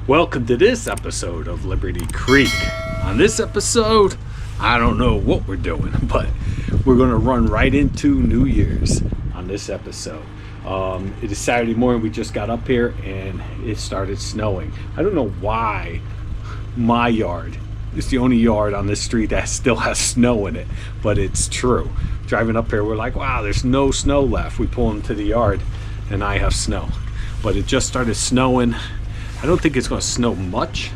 Welcome to this episode of Liberty Creek. On this episode, I don't know what we're doing, but we're going to run right into New Year's on this episode. It is Saturday morning. We just got up here and it started snowing. I don't know why my yard is the only yard on this street that still has snow in it, but it's true. Driving up here, we're like, wow, there's no snow left. We pull into the yard and I have snow, but it just started snowing. I don't think it's going to snow much,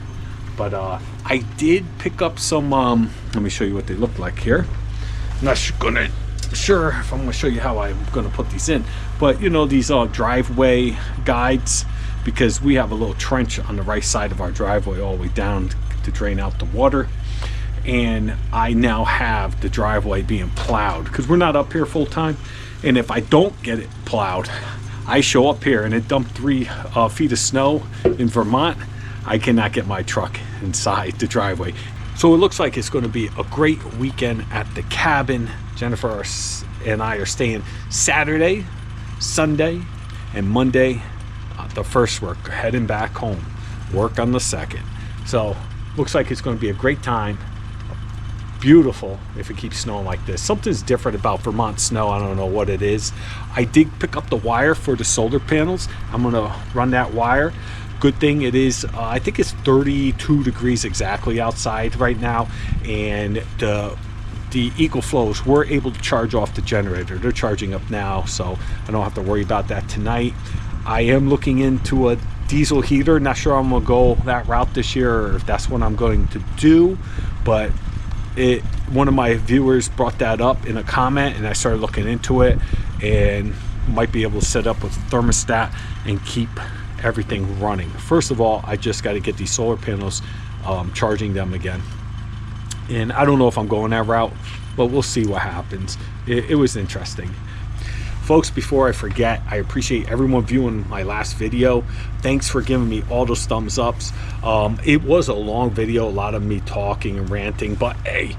but I did pick up some, let me show you what they look like here. I'm not sure if I'm going to show you how I'm going to put these in, but you know, these driveway guides, because we have a little trench on the right side of our driveway all the way down to drain out the water. And I now have the driveway being plowed because we're not up here full time. And if I don't get it plowed, I show up here and it dumped 3 feet of snow in Vermont. I cannot get my truck inside the driveway. So it looks like it's going to be a great weekend at the cabin. Jennifer and I are staying Saturday, Sunday, and Monday. The first work, heading back home. Work on the second. So looks like it's going to be a great time. Beautiful if it keeps snowing like this. Something's different about Vermont snow. I don't know what it is. I did pick up the wire for the solar panels. I'm gonna run that wire. Good thing it is, I think it's 32 degrees exactly outside right now, and the EcoFlows were able to charge off the generator. They're charging up now, so I don't have to worry about that tonight. I am looking into a diesel heater. Not sure I'm gonna go that route this year or if that's what I'm going to do, but one of my viewers brought that up in a comment and I started looking into it, and might be able to set up with a thermostat and keep everything running. First of all, I just got to get these solar panels, charging them again, and I don't know if I'm going that route, but we'll see what happens. It was interesting. Folks, before I forget, I appreciate everyone viewing my last video. Thanks for giving me all those thumbs ups. It was a long video, a lot of me talking and ranting, but hey,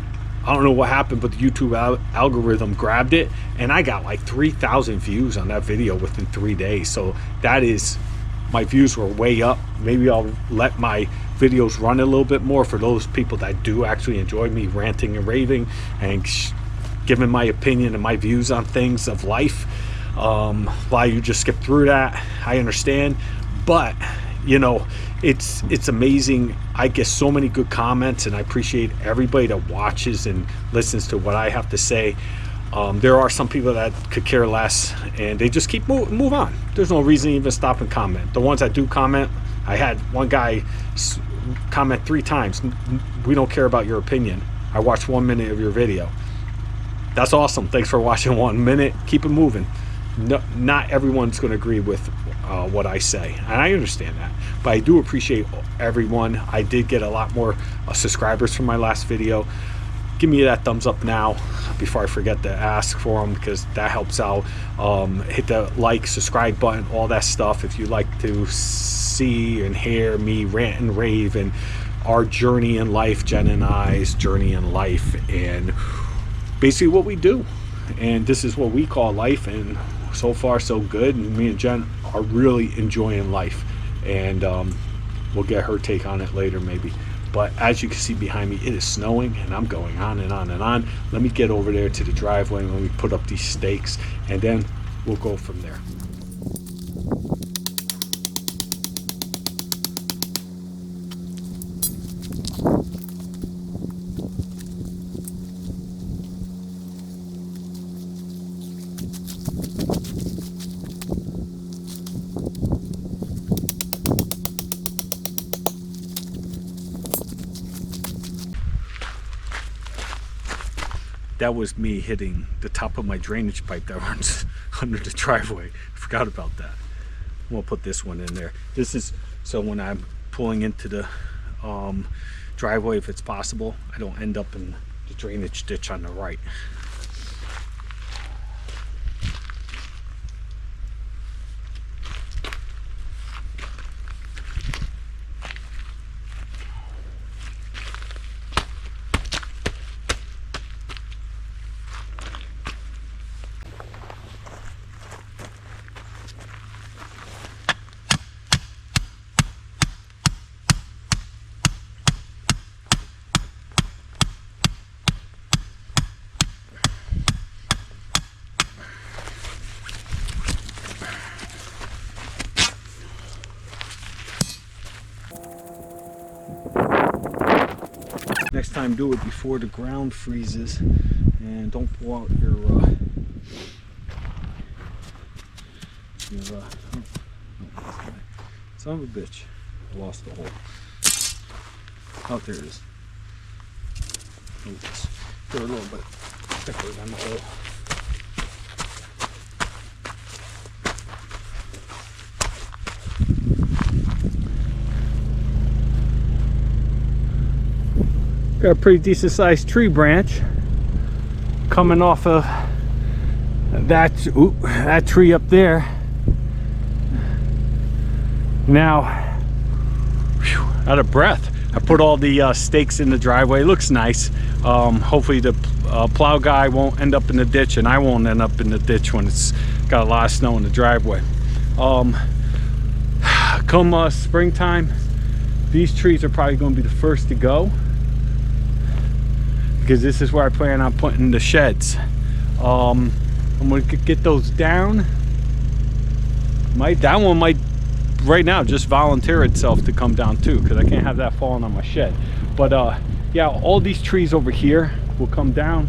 I don't know what happened, but the YouTube algorithm grabbed it, and I got like 3,000 views on that video within 3 days. So that is, my views were way up. Maybe I'll let my videos run a little bit more for those people that do actually enjoy me ranting and raving and giving my opinion and my views on things of life. Why you just skip through that, I understand, but you know, it's amazing. I get so many good comments, and I appreciate everybody that watches and listens to what I have to say. There are some people that could care less, and they just keep move on. There's no reason to even stop and comment. The ones that do comment, I had one guy comment 3 times. We don't care about your opinion. I watched 1 minute of your video. That's awesome. Thanks for watching 1 minute. Keep it moving. No, not everyone's going to agree with what I say, and I understand that, but I do appreciate everyone. I did get a lot more subscribers from my last video. Give me that thumbs up now before I forget to ask for them, because that helps out. Hit the like, subscribe button, all that stuff if you like to see and hear me rant and rave and our journey in life, Jenn and I's journey in life, and basically what we do. And this is what we call life, and so far so good. And me and Jenn are really enjoying life, and we'll get her take on it later maybe. But as you can see behind me, it is snowing, and I'm going on and on and on. Let me get over there to the driveway and let me put up these stakes, and then we'll go from there. That was me hitting the top of my drainage pipe that runs under the driveway. I forgot about that. We'll put this one in there. This is so when I'm pulling into the driveway, if it's possible, I don't end up in the drainage ditch on the right. Next time, do it before the ground freezes, and don't pull out your son of a bitch. I lost the hole. Oh, there it is. Oh, it's a little bit thicker than the hole. Got a pretty decent sized tree branch coming off of that tree up there. Now, whew, out of breath. I put all the stakes in the driveway. It looks nice. Hopefully the plow guy won't end up in the ditch, and I won't end up in the ditch when it's got a lot of snow in the driveway. Come springtime, these trees are probably going to be the first to go, because this is where I plan on putting the sheds. I'm going to get those down. That one might right now just volunteer itself to come down too, because I can't have that falling on my shed. But yeah, all these trees over here will come down,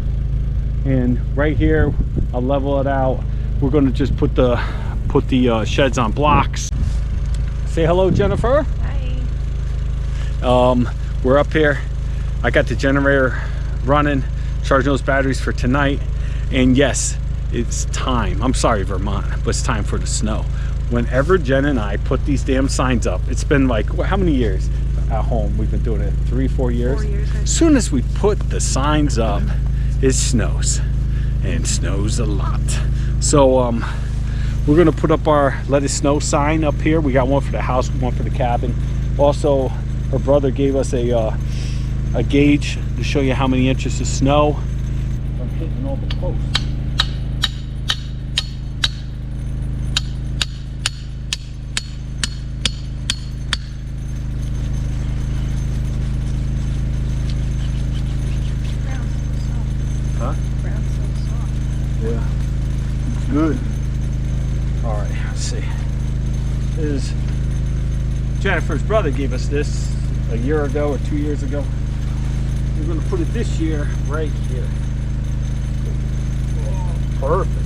and right here I'll level it out. We're going to just put the sheds on blocks. Say hello, Jennifer. Hi. We're up here. I got the generator running, charging those batteries for tonight, and yes, it's time. I'm sorry, Vermont, but it's time for the snow. Whenever Jen and I put these damn signs up, it's been like, how many years at home? We've been doing it 3-4 years. 4 years. As soon as we put the signs up, it snows, and snows a lot. So we're gonna put up our let it snow sign up here. We got one for the house, one for the cabin. Also, her brother gave us a gauge to show you how many inches of snow. I'm hitting all the posts. Yeah, good. All right, let's see. This is Jennifer's brother gave us this a year ago or 2 years ago. We're going to put it this year right here. Oh, perfect.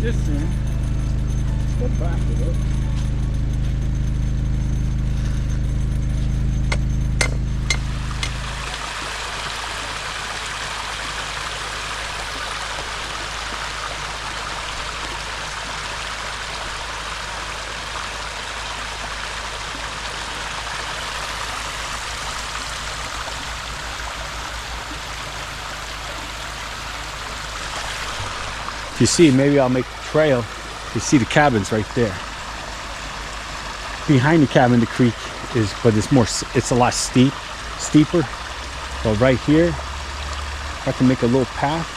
This in, step back with it. You see, maybe I'll make the trail. You see the cabins right there. Behind the cabin, the creek is, but it's a lot steeper. But right here, if I can make a little path,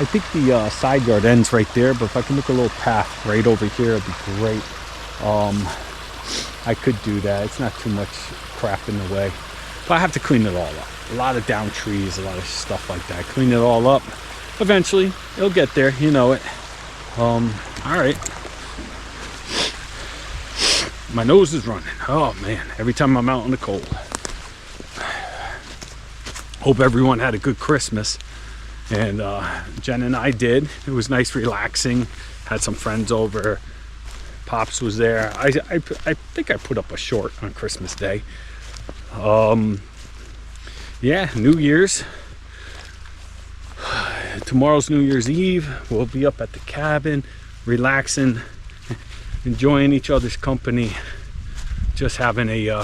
I think the side yard ends right there, but if I can make a little path right over here, it'd be great. I could do that. It's not too much crap in the way, but I have to clean it all up. A lot of down trees, a lot of stuff like that. Clean it all up. Eventually, it'll get there, you know it. All right. My nose is running. Oh man, every time I'm out in the cold. Hope everyone had a good Christmas. And Jen and I did. It was nice, relaxing. Had some friends over. Pops was there. I think I put up a short on Christmas Day. Yeah, New Year's. Tomorrow's New Year's Eve. We'll be up at the cabin, relaxing, enjoying each other's company, just having a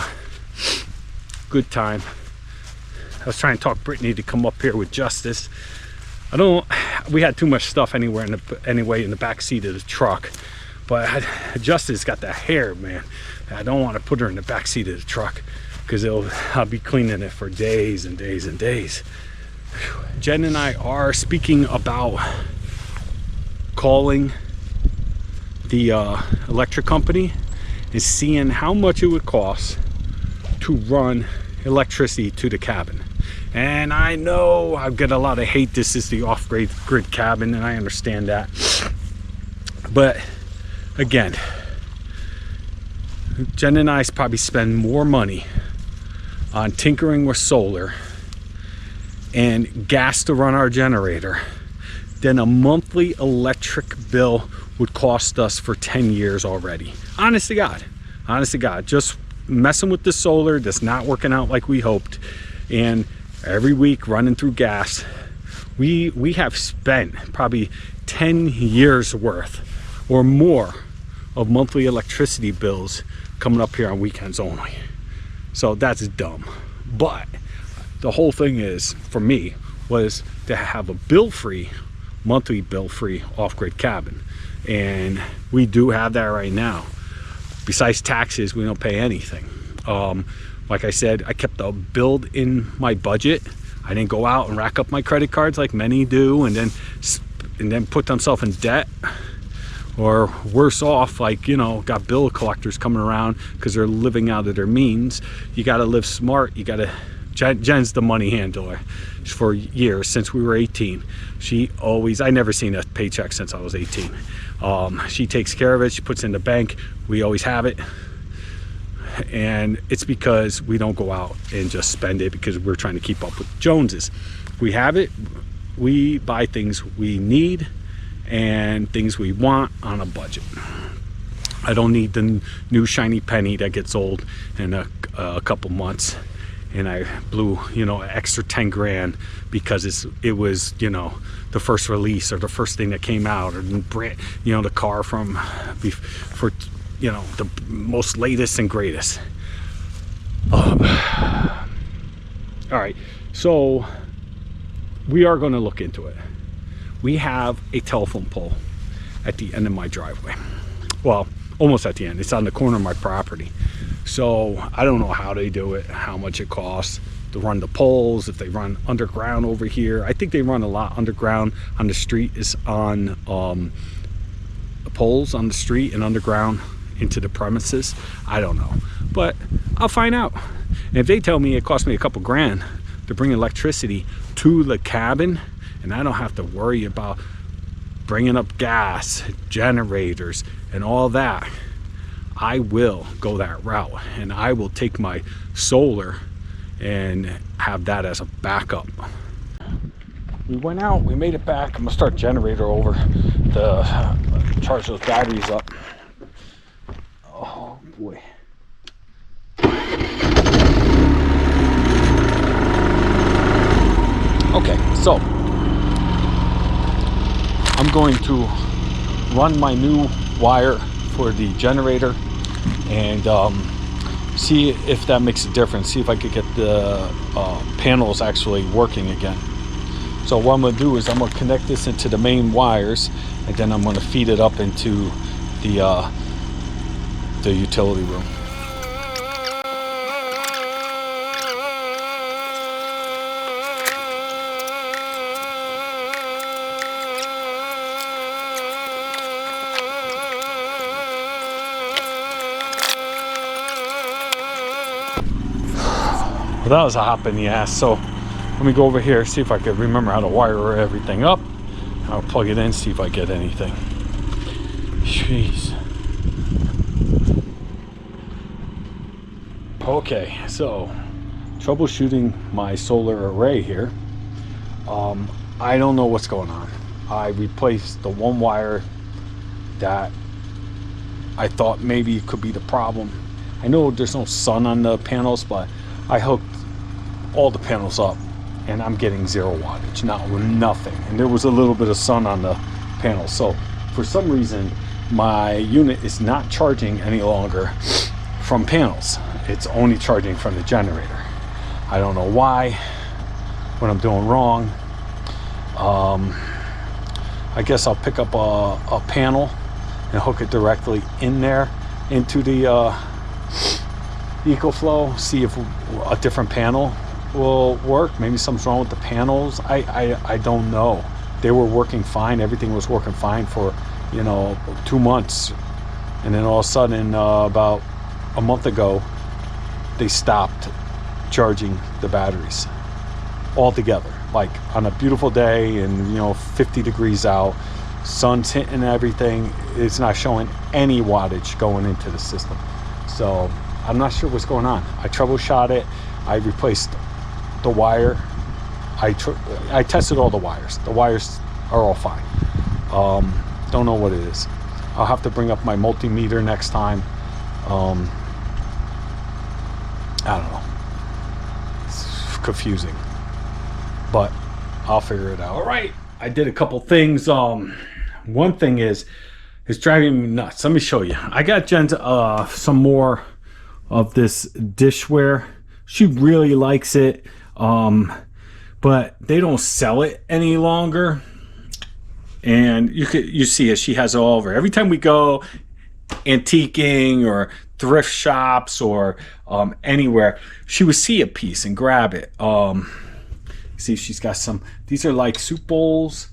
good time. I was trying to talk Brittany to come up here with Justice. We had too much stuff anyway in the back seat of the truck, But Justin's got that hair, man. I don't want to put her in the back seat of the truck because I'll be cleaning it for days and days and days. Jen and I are speaking about calling the electric company and seeing how much it would cost to run electricity to the cabin. And I know I've got a lot of hate. This is the off-grid cabin, and I understand that. But again, Jen and I probably spend more money on tinkering with solar and gas to run our generator than a monthly electric bill would cost us for 10 years already. Honest to God, just messing with the solar that's not working out like we hoped, and every week running through gas, we have spent probably 10 years worth or more of monthly electricity bills coming up here on weekends only. So that's dumb. But the whole thing is, for me, was to have a bill-free, monthly bill-free off-grid cabin. And we do have that right now. Besides taxes, we don't pay anything. Like I said, I kept a build in my budget. I didn't go out and rack up my credit cards like many do and then put themselves in debt. Or worse off, like, you know, got bill collectors coming around because they're living out of their means. You got to live smart. You got to. Jen's the money handler for years, since we were 18. I never seen a paycheck since I was 18. She takes care of it. She puts it in the bank. We always have it. And it's because we don't go out and just spend it because we're trying to keep up with Joneses. We have it. We buy things we need and things we want on a budget. I don't need the new shiny penny that gets old in a couple months, and I blew, you know, an extra 10 grand because it was, you know, the first release or the first thing that came out, or you know, the car for, you know, the most latest and greatest. All right, so we are going to look into it. We have a telephone pole at the end of my driveway. Well, almost at the end. It's on the corner of my property. So I don't know how they do it, how much it costs to run the poles, if they run underground over here. I think they run a lot underground on the street, is on the poles on the street and underground into the premises. I don't know, but I'll find out. And if they tell me it cost me a couple grand to bring electricity to the cabin, and I don't have to worry about bringing up gas, generators, and all that, I will go that route, and I will take my solar and have that as a backup. We went out, we made it back. I'm gonna start generator over to charge those batteries up. Oh boy. Okay, so I'm going to run my new wire for the generator and see if that makes a difference. See if I could get the panels actually working again. So what I'm going to do is I'm going to connect this into the main wires, and then I'm going to feed it up into the utility room. Well, that was a hop in the ass. So let me go over here, see if I can remember how to wire everything up. I'll plug it in, see if I get anything. Jeez. Okay, so troubleshooting my solar array here. I don't know what's going on. I replaced the one wire that I thought maybe could be the problem. I know there's no sun on the panels, but I hooked all the panels up and I'm getting 0 wattage, nothing. And there was a little bit of sun on the panels. So for some reason, my unit is not charging any longer from panels. It's only charging from the generator. I don't know why, what I'm doing wrong. I guess I'll pick up a panel and hook it directly in there into the EcoFlow, see if a different panel will work. Maybe something's wrong with the panels. I don't know. They were working fine. Everything was working fine for 2 months, and then all of a sudden about a month ago they stopped charging the batteries altogether. Like on a beautiful day and 50 degrees out, sun's hitting everything, it's not showing any wattage going into the system. So I'm not sure what's going on. I troubleshot it. I replaced the wire. I tested all the wires. The wires are all fine. Don't know what it is. I'll have to bring up my multimeter next time. I don't know. It's confusing, but I'll figure it out. All right, I did a couple things. One thing is, it's driving me nuts. Let me show you. I got Jen some more of this dishware. She really likes it, but they don't sell it any longer. And you see it. She has it all over. Every time we go antiquing or thrift shops or anywhere, she would see a piece and grab it. See, she's got some. These are like soup bowls.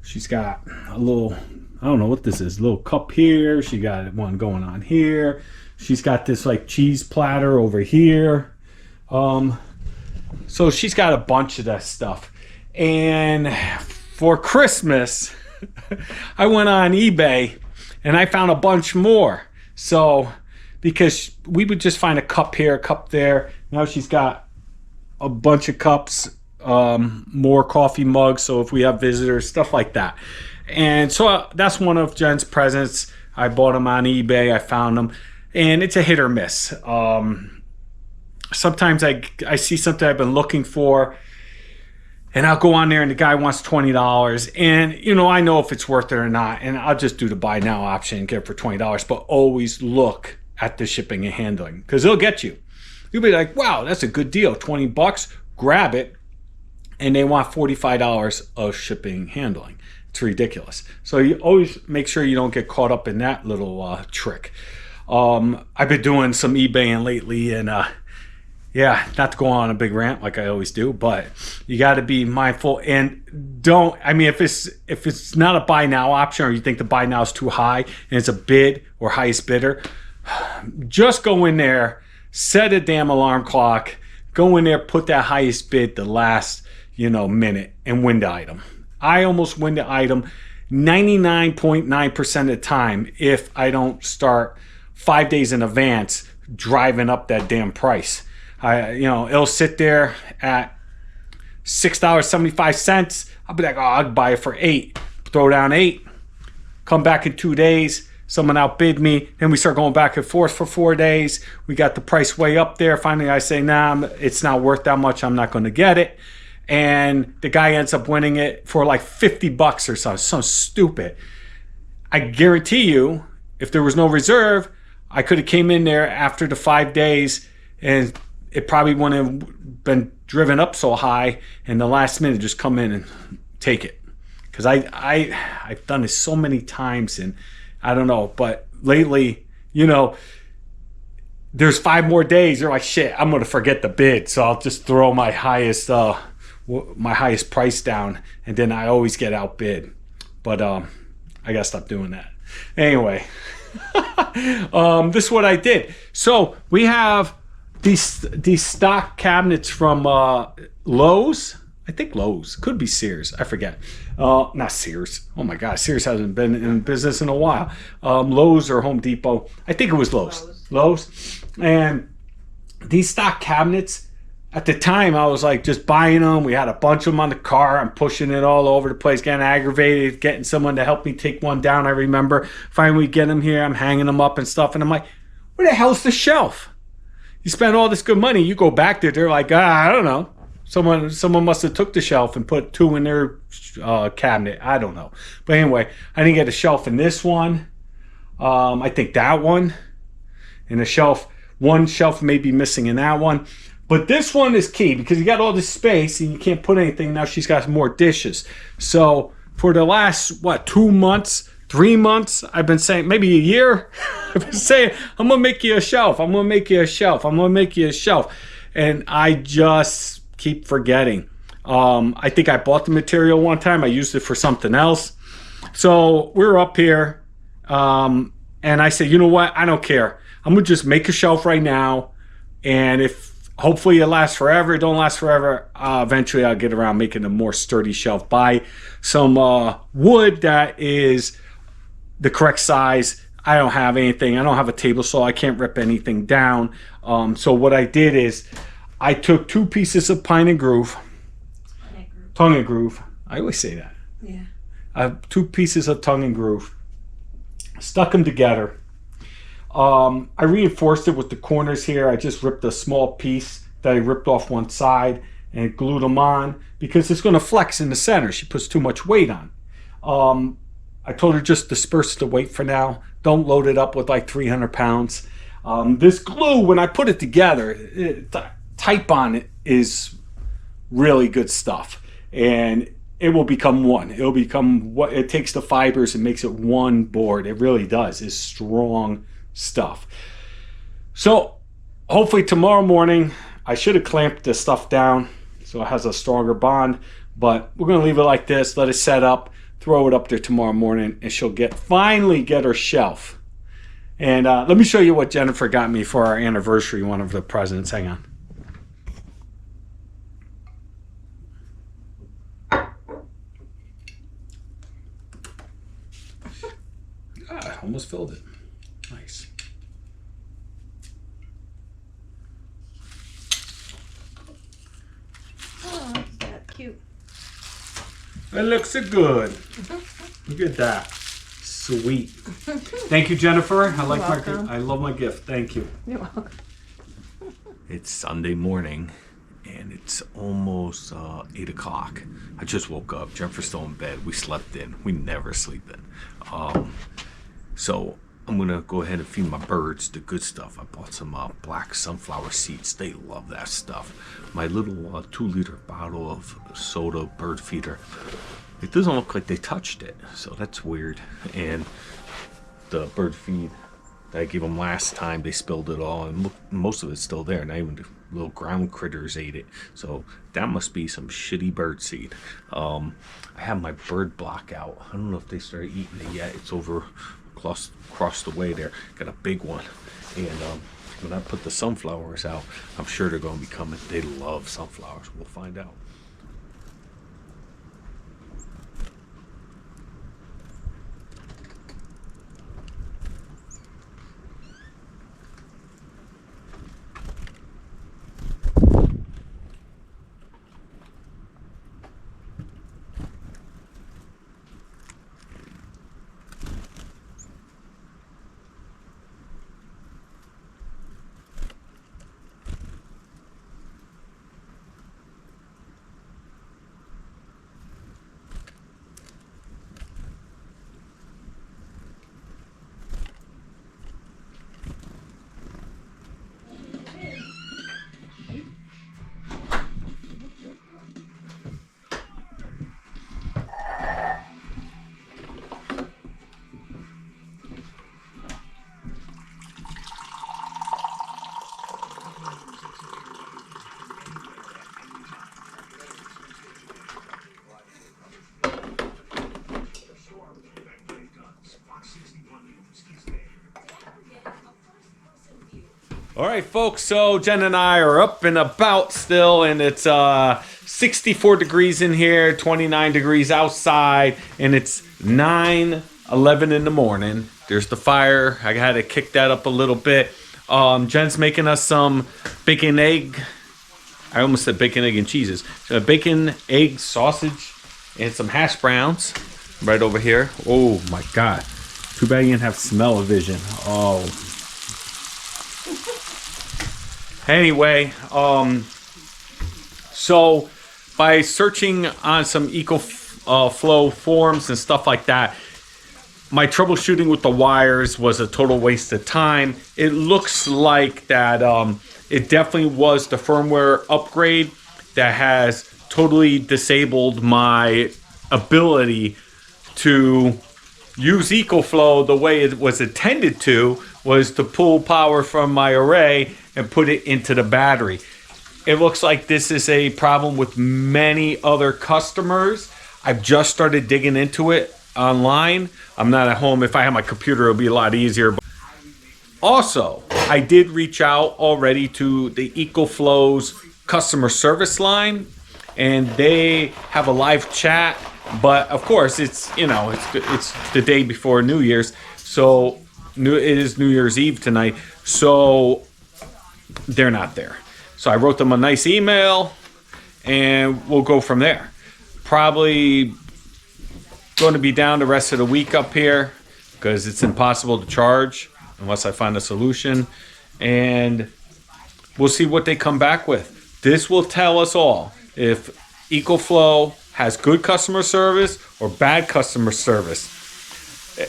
She's got a little, I don't know what this is, a little cup here. She got one going on here. She's got this like cheese platter over here. So she's got a bunch of that stuff. And for Christmas, I went on eBay and I found a bunch more. So, because we would just find a cup here, a cup there. Now she's got a bunch of cups, more coffee mugs, so if we have visitors, stuff like that. And so that's one of Jen's presents. I bought them on eBay. I found them, and it's a hit or miss. Sometimes I see something I've been looking for, and I'll go on there and the guy wants $20, and I know if it's worth it or not, and I'll just do the buy now option and get it for $20. But always look at the shipping and handling, because it'll get you. You'll be like, wow, that's a good deal, $20, grab it. And they want $45 of shipping and handling. It's ridiculous. So you always make sure you don't get caught up in that little trick. I've been doing some eBaying lately, and yeah, not to go on a big rant like I always do, but you got to be mindful and don't. I mean, if it's not a buy now option, or you think the buy now is too high and it's a bid or highest bidder, just go in there, set a damn alarm clock, go in there, put that highest bid the last minute, and win the item. I almost win the item 99.9% of the time if I don't start 5 days in advance driving up that damn price. It'll sit there at $6.75. I'll be like, oh, I'll buy it for $8. Throw down $8. Come back in 2 days. Someone outbid me. Then we start going back and forth for 4 days. We got the price way up there. Finally, I say, nah, it's not worth that much. I'm not going to get it. And the guy ends up winning it for like $50 or something stupid. I guarantee you, if there was no reserve, I could have came in there after the 5 days and it probably wouldn't have been driven up so high, and the last minute just come in and take it. Because I've done this so many times, and I don't know, but lately, there's 5 more days. You're like, shit, I'm going to forget the bid, so I'll just throw my highest price down, and then I always get outbid. But I gotta stop doing that. Anyway, this is what I did. So we have these stock cabinets from Lowe's. I think Lowe's, could be Sears, I forget. Not Sears. Oh my God, Sears hasn't been in business in a while. Lowe's or Home Depot. I think it was Lowe's. And these stock cabinets, at the time, I was like just buying them. We had a bunch of them on the car. I'm pushing it all over the place, getting aggravated, getting someone to help me take one down. I remember finally we get them here. I'm hanging them up and stuff. And I'm like, where the hell's the shelf? You spend all this good money. You go back there. They're like, I don't know. Someone must have took the shelf and put 2 in their cabinet. I don't know. But anyway, I didn't get a shelf in this one. I think that one. And one shelf may be missing in that one. But this one is key because you got all this space and you can't put anything. Now she's got more dishes. So for the last, 2 months, 3 months, I've been saying, maybe a year, I've been saying, I'm going to make you a shelf. I'm going to make you a shelf. I'm going to make you a shelf. And I just keep forgetting. I think I bought the material one time. I used it for something else. So we're up here. And I said, you know what? I don't care. I'm going to just make a shelf right now. And if hopefully it lasts forever, it don't last forever, eventually I'll get around making a more sturdy shelf. Buy some wood that is the correct size. I don't have anything. I don't have a table saw. I can't rip anything down. So what I did is I took 2 pieces of pine and groove. Tongue and groove. I always say that. Yeah. I have 2 pieces of tongue and groove. Stuck them together. I reinforced it with the corners here. I just ripped a small piece that I ripped off one side and glued them on because it's going to flex in the center. She puts too much weight on. I told her just disperse the weight for now. Don't load it up with like 300 pounds. This glue, when I put it together, the type on it is really good stuff. And it will become one. It'll become what it takes the fibers and makes it one board. It really does. It's strong stuff. So hopefully tomorrow morning, I should have clamped this stuff down so it has a stronger bond, but we're going to leave it like this, let it set up, throw it up there tomorrow morning, and she'll finally get her shelf. And let me show you what Jennifer got me for our anniversary, one of the presents. Hang on. Almost filled it. Nice. Oh, that's cute. It looks so good. Look at that. Sweet. Thank you, Jennifer. I like my gift. I love my gift. Thank you. You're welcome. It's Sunday morning, and it's almost 8 o'clock. I just woke up. Jennifer's still in bed. We slept in. We never sleep in. So I'm going to go ahead and feed my birds the good stuff. I bought some black sunflower seeds. They love that stuff. My little 2-liter bottle of soda bird feeder. It doesn't look like they touched it, so that's weird. And the bird feed that I gave them last time, they spilled it all, and look, most of it's still there. Not even the little ground critters ate it. So that must be some shitty bird seed. I have my bird block out. I don't know if they started eating it yet. It's over across the way there. Got a big one. And when I put the sunflowers out, I'm sure they're going to be coming. They love sunflowers. We'll find out. All right, folks, so Jen and I are up and about still, and it's 64 degrees in here, 29 degrees outside, and it's 9:11 in the morning. There's the fire. I had to kick that up a little bit. Jen's making us some bacon, egg. I almost said bacon, egg, and cheeses. Bacon, egg, sausage, and some hash browns right over here. Oh, my God. Too bad you didn't have smell-o-vision. Oh, anyway, so by searching on some EcoFlow forums and stuff like that, my troubleshooting with the wires was a total waste of time. It looks like that it definitely was the firmware upgrade that has totally disabled my ability to use EcoFlow the way it was intended to, was to pull power from my array and put it into the battery. It looks like this is a problem with many other customers. I've just started digging into it online. I'm not at home. If I had my computer, it would be a lot easier. Also, I did reach out already to the EcoFlow's customer service line, and they have a live chat. But of course, it's the day before New Year's, so it is New Year's Eve tonight. So they're not there. So I wrote them a nice email, and we'll go from there. Probably going to be down the rest of the week up here because it's impossible to charge unless I find a solution, and we'll see what they come back with. This will tell us all if EcoFlow has good customer service or bad customer service.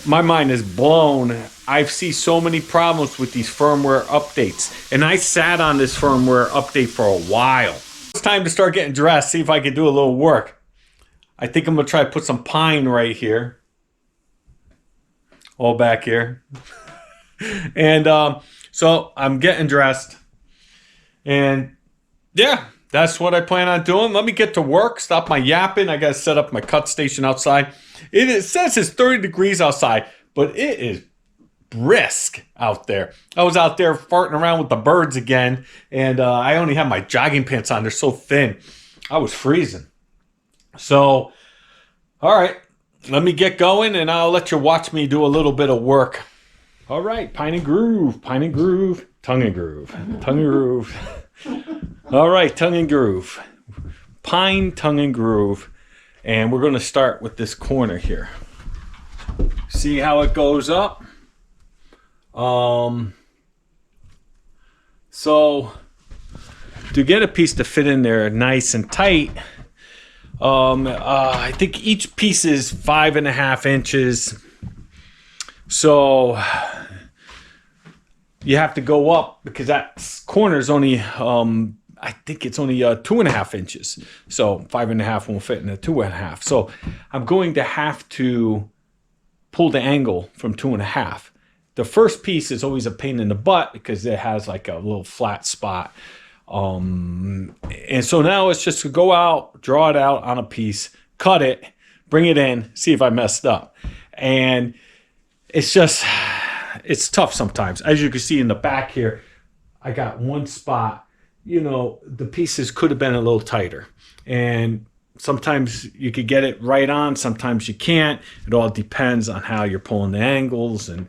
My mind is blown. I see so many problems with these firmware updates, and I sat on this firmware update for a while. It's time to start getting dressed, see if I can do a little work. I think I'm gonna try to put some pine right here, all back here. And so I'm getting dressed, and yeah, that's what I plan on doing. Let me get to work, stop my yapping. I gotta set up my cut station outside. It says it's 30 degrees outside, but it is brisk out there. I was out there farting around with the birds again, and I only have my jogging pants on. They're so thin. I was freezing. So, all right, let me get going, and I'll let you watch me do a little bit of work. All right, pine and groove, tongue and groove, tongue and groove. All right, tongue and groove, pine, tongue and groove. And we're going to start with this corner here. See how it goes up? So to get a piece to fit in there nice and tight, I think each piece is 5.5 inches. So you have to go up because that corner is only, I think it's only 2.5 inches. So 5.5 won't fit in a 2.5. So I'm going to have to pull the angle from 2.5. The first piece is always a pain in the butt because it has like a little flat spot. And so now it's just to go out, draw it out on a piece, cut it, bring it in, see if I messed up. And it's just, it's tough sometimes. As you can see in the back here, I got one spot. You know, the pieces could have been a little tighter. And sometimes you could get it right on, sometimes you can't. It all depends on how you're pulling the angles. And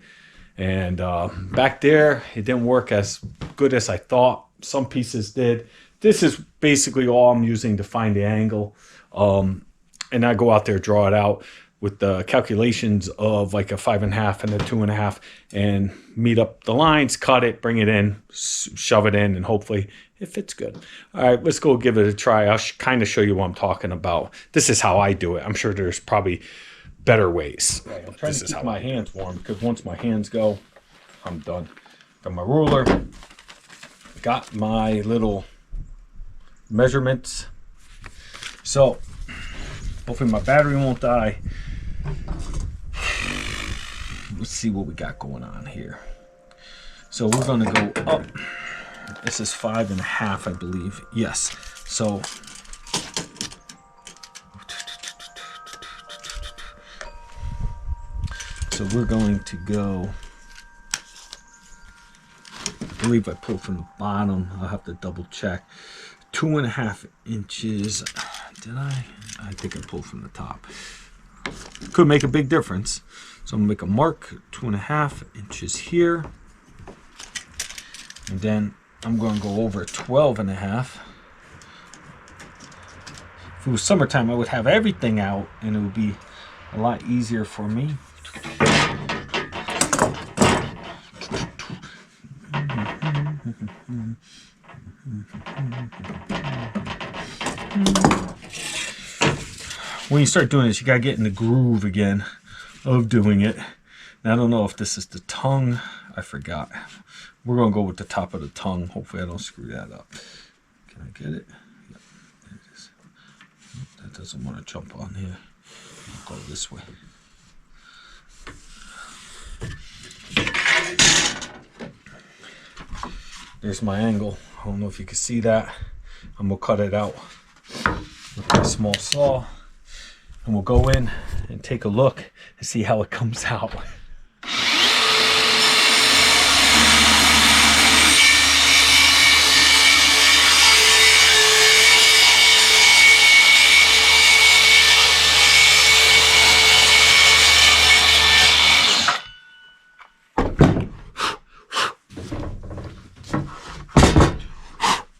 back there, it didn't work as good as I thought. Some pieces did. This is basically all I'm using to find the angle. And I go out there, draw it out with the calculations of like a 5.5 and a 2.5, and meet up the lines, cut it, bring it in, shove it in, and hopefully it fits good. All right, let's go give it a try. I'll kind of show you what I'm talking about. This is how I do it. I'm sure there's probably better ways. Right, I'm trying to keep my hands warm because once my hands go, I'm done. Got my ruler, got my little measurements. So hopefully my battery won't die. Let's see what we got going on here. So we're going to go up. This is 5.5, I believe. Yes. So we're going to go. I believe I pulled from the bottom. I'll have to double check. 2.5 inches. Did I? I think I pulled from the top. Could make a big difference. So I'm gonna make a mark, 2.5 inches here. And then I'm gonna go over 12.5. If it was summertime, I would have everything out and it would be a lot easier for me. When you start doing this, you gotta get in the groove again of doing it. Now, I don't know if this is the tongue. I forgot. We're gonna go with the top of the tongue. Hopefully I don't screw that up. Can I get it? Yep, there it is. That doesn't want to jump on here. I'll go this way. There's my angle. I don't know if you can see that. I'm gonna cut it out with my small saw. And we'll go in and take a look and see how it comes out.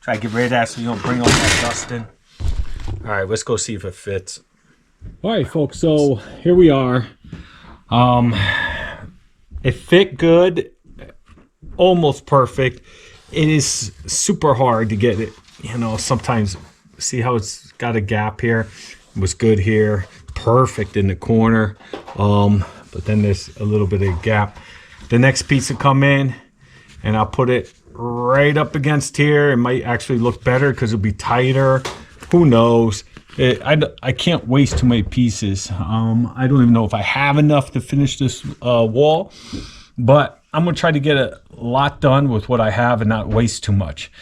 Try to get rid of that so you don't bring all that dust in. All right, let's go see if it fits. All right, folks, so here we are. It fit good, almost perfect. It is super hard to get it, you know, sometimes. See how it's got a gap here? It was good here, perfect in the corner. But then there's a little bit of gap. The next piece will come in, and I'll put it right up against here. It might actually look better because it'll be tighter. Who knows? I can't waste too many pieces. I don't even know if I have enough to finish this wall, but I'm gonna try to get a lot done with what I have and not waste too much.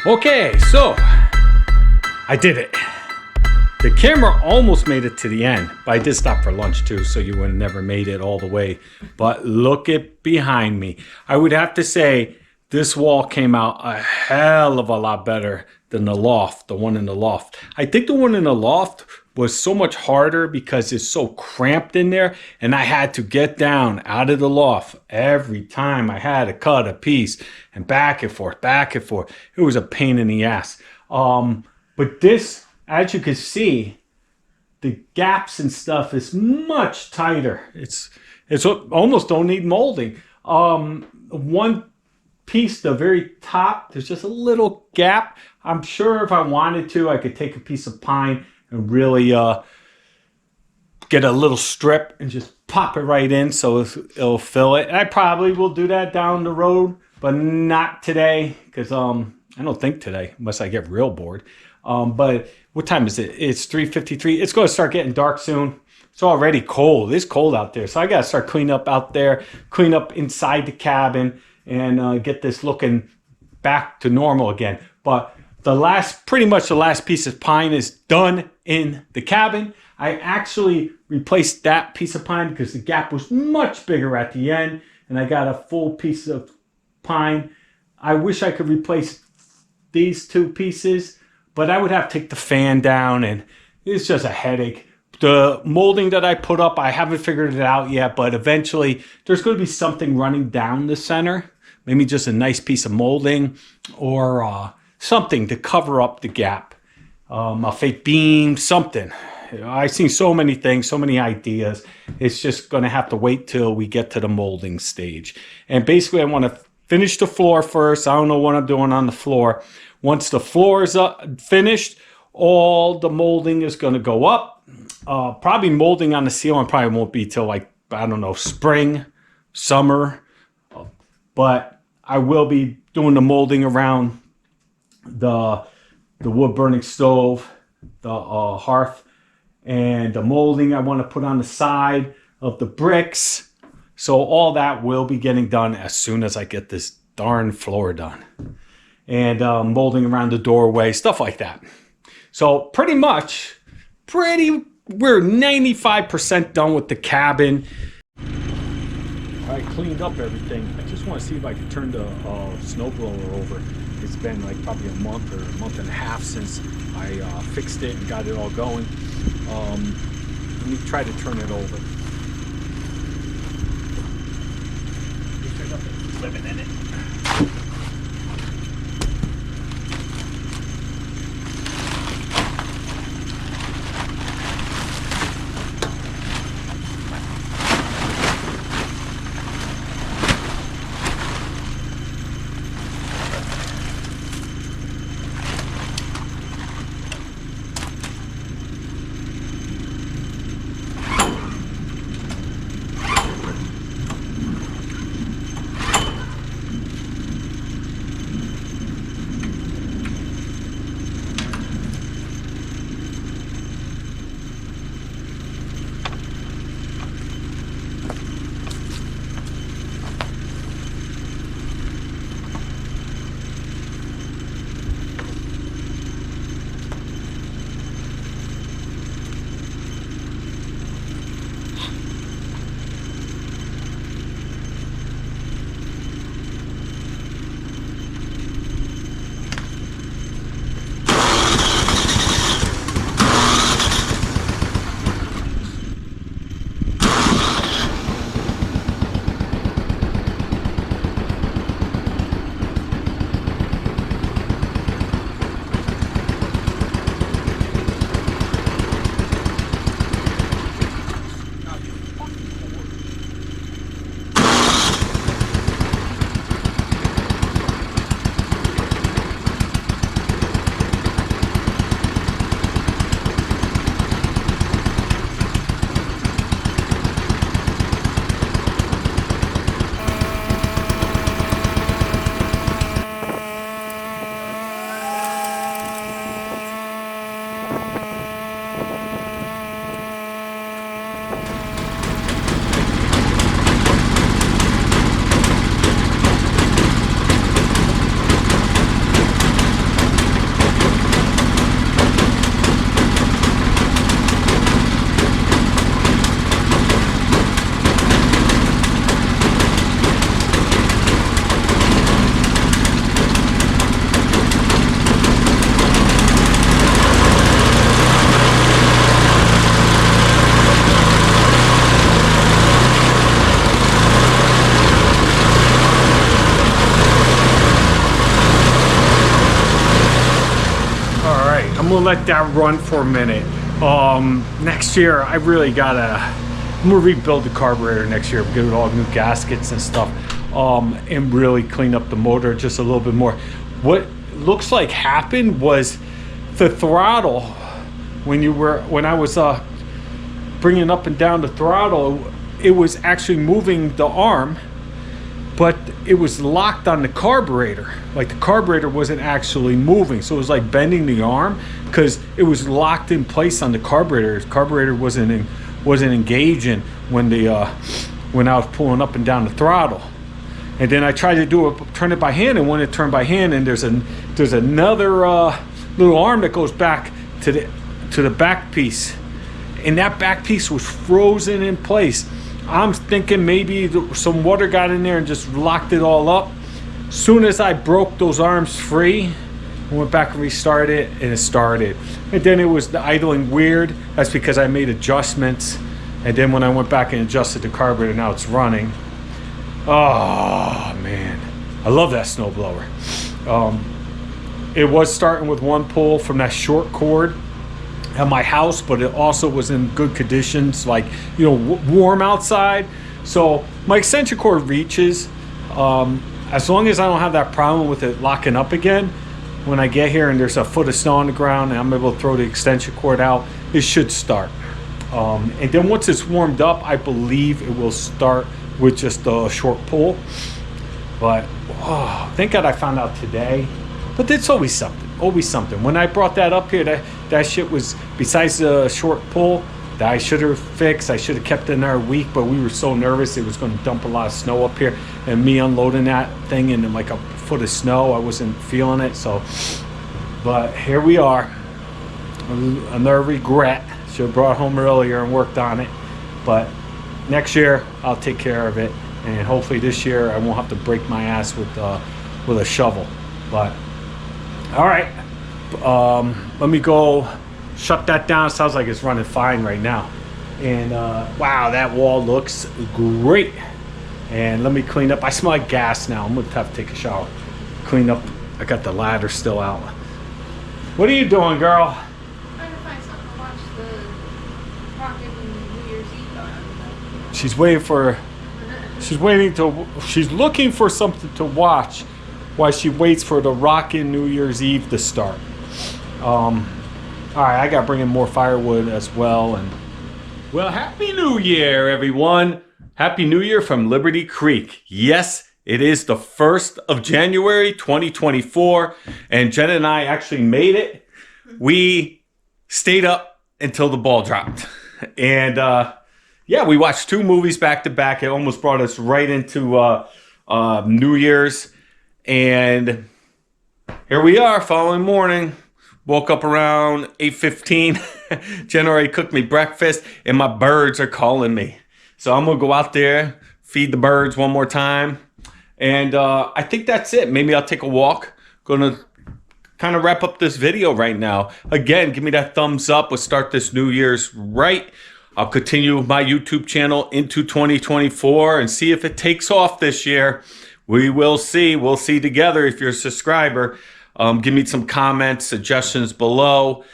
Okay, so I did it. The camera almost made it to the end, but I did stop for lunch too, so you would have never made it all the way. But look at behind me. I would have to say this wall came out a hell of a lot better than the loft, the one in the loft. I think the one in the loft was so much harder because it's so cramped in there, and I had to get down out of the loft every time I had to cut a piece and back and forth, back and forth. It was a pain in the ass. But this, as you can see, the gaps and stuff is much tighter. It's almost don't need molding. One piece, the very top, there's just a little gap. I'm sure if I wanted to, I could take a piece of pine and really get a little strip and just pop it right in so it'll fill it. I probably will do that down the road, but not today because I don't think today unless I get real bored. But what time is it? It's 3:53. It's going to start getting dark soon. It's already cold. It's cold out there. So I got to start cleaning up out there, clean up inside the cabin, and get this looking back to normal again. But pretty much the last piece of pine is done in the cabin. I actually replaced that piece of pine because the gap was much bigger at the end, and I got a full piece of pine. I wish I could replace these two pieces, but I would have to take the fan down, and it's just a headache. The molding that I put up, I haven't figured it out yet, but eventually there's going to be something running down the center. Maybe just a nice piece of molding or something to cover up the gap. A fake beam, something. I've seen so many things, so many ideas. It's just going to have to wait till we get to the molding stage. And basically I want to finish the floor first. I don't know what I'm doing on the floor. Once the floor is finished, all the molding is going to go up. Probably molding on the ceiling probably won't be till like, I don't know, spring, summer. but I will be doing the molding around the wood burning stove, the hearth, and the molding I want to put on the side of the bricks. So all that will be getting done as soon as I get this darn floor done. And molding around the doorway, stuff like that. So pretty much, we're 95% done with the cabin. I cleaned up everything. I just want to see if I can turn the snowblower over. It's been like probably a month or a month and a half since I fixed it and got it all going. Let me try to turn it over. Living in it. I'm gonna let that run for a minute. Next year, I'm gonna rebuild the carburetor next year, get all new gaskets and stuff, and really clean up the motor just a little bit more. What looks like happened was the throttle, when I was bringing up and down the throttle, it was actually moving the arm, but it was locked on the carburetor. Like the carburetor wasn't actually moving, so it was like bending the arm because it was locked in place on the carburetor. The carburetor wasn't engaging when I was pulling up and down the throttle. And then I tried to turn it by hand, and when it turned by hand, and there's another little arm that goes back to the back piece, and that back piece was frozen in place. I'm thinking maybe some water got in there and just locked it all up. Soon as I broke those arms free, I went back and restarted it, and it started. And then it was idling weird. That's because I made adjustments. And then when I went back and adjusted the carburetor, now it's running. Oh man, I love that snowblower. It was starting with one pull from that short cord at my house, but it also was in good conditions, like, you know, warm outside. So my extension cord reaches, as long as I don't have that problem with it locking up again. When I get here and there's a foot of snow on the ground and I'm able to throw the extension cord out, it should start. And then once it's warmed up, I believe it will start with just a short pull. But oh, thank God I found out today. But it's always something. Always something. When I brought that up here, that shit was, besides the short pull that I should have fixed, I should have kept it in there a week, but we were so nervous it was going to dump a lot of snow up here. And me unloading that thing in like a foot of snow, I wasn't feeling it. So, but here we are. Another regret. Should have brought it home earlier and worked on it. But next year, I'll take care of it. And hopefully this year, I won't have to break my ass with a shovel. But, all right. Let me go shut that down. It sounds like it's running fine right now. And wow, that wall looks great. And let me clean up. I smell like gas now. I'm gonna have to take a shower. Clean up. I got the ladder still out. What are you doing, girl? Trying to find something to watch the rocket and New Year's Eve on. She's she's looking for something to watch while she waits for the rockin' New Year's Eve to start. All right, I got to bring in more firewood as well. And well, Happy New Year, everyone. Happy New Year from Liberty Creek. Yes, it is the 1st of January, 2024. And Jenn and I actually made it. We stayed up until the ball dropped. And yeah, we watched 2 movies back to back. It almost brought us right into New Year's. And here we are, following morning. Woke up around 8:15. Jenn already cooked me breakfast, and my birds are calling me. So I'm going to go out there, feed the birds one more time. And I think that's it. Maybe I'll take a walk. Going to kind of wrap up this video right now. Again, give me that thumbs up. Let's start this New Year's right. I'll continue my YouTube channel into 2024 and see if it takes off this year. We will see. We'll see together if you're a subscriber. Give me some comments, suggestions below.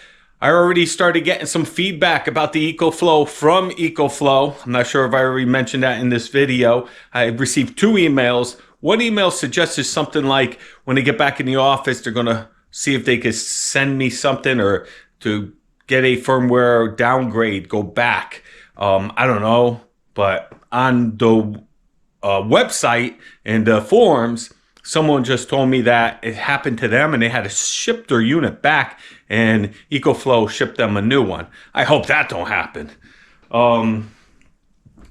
I already started getting some feedback about the EcoFlow from EcoFlow. I'm not sure if I already mentioned that in this video. I received 2 emails. One email suggested something like when they get back in the office, they're going to see if they could send me something or to get a firmware downgrade, go back. I don't know, but on the website and the forums, someone just told me that it happened to them and they had to ship their unit back and EcoFlow shipped them a new one. I hope that don't happen.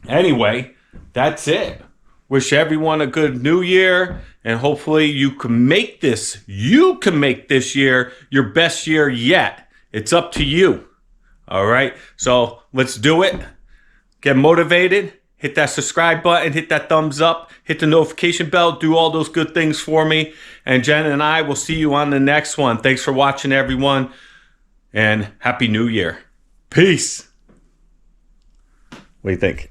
Anyway, that's it. Wish everyone a good new year and hopefully you can make this year your best year yet. It's up to you. All right. So let's do it. Get motivated. Hit that subscribe button, hit that thumbs up, hit the notification bell, do all those good things for me. And Jenn and I will see you on the next one. Thanks for watching, everyone. And Happy New Year. Peace. What do you think?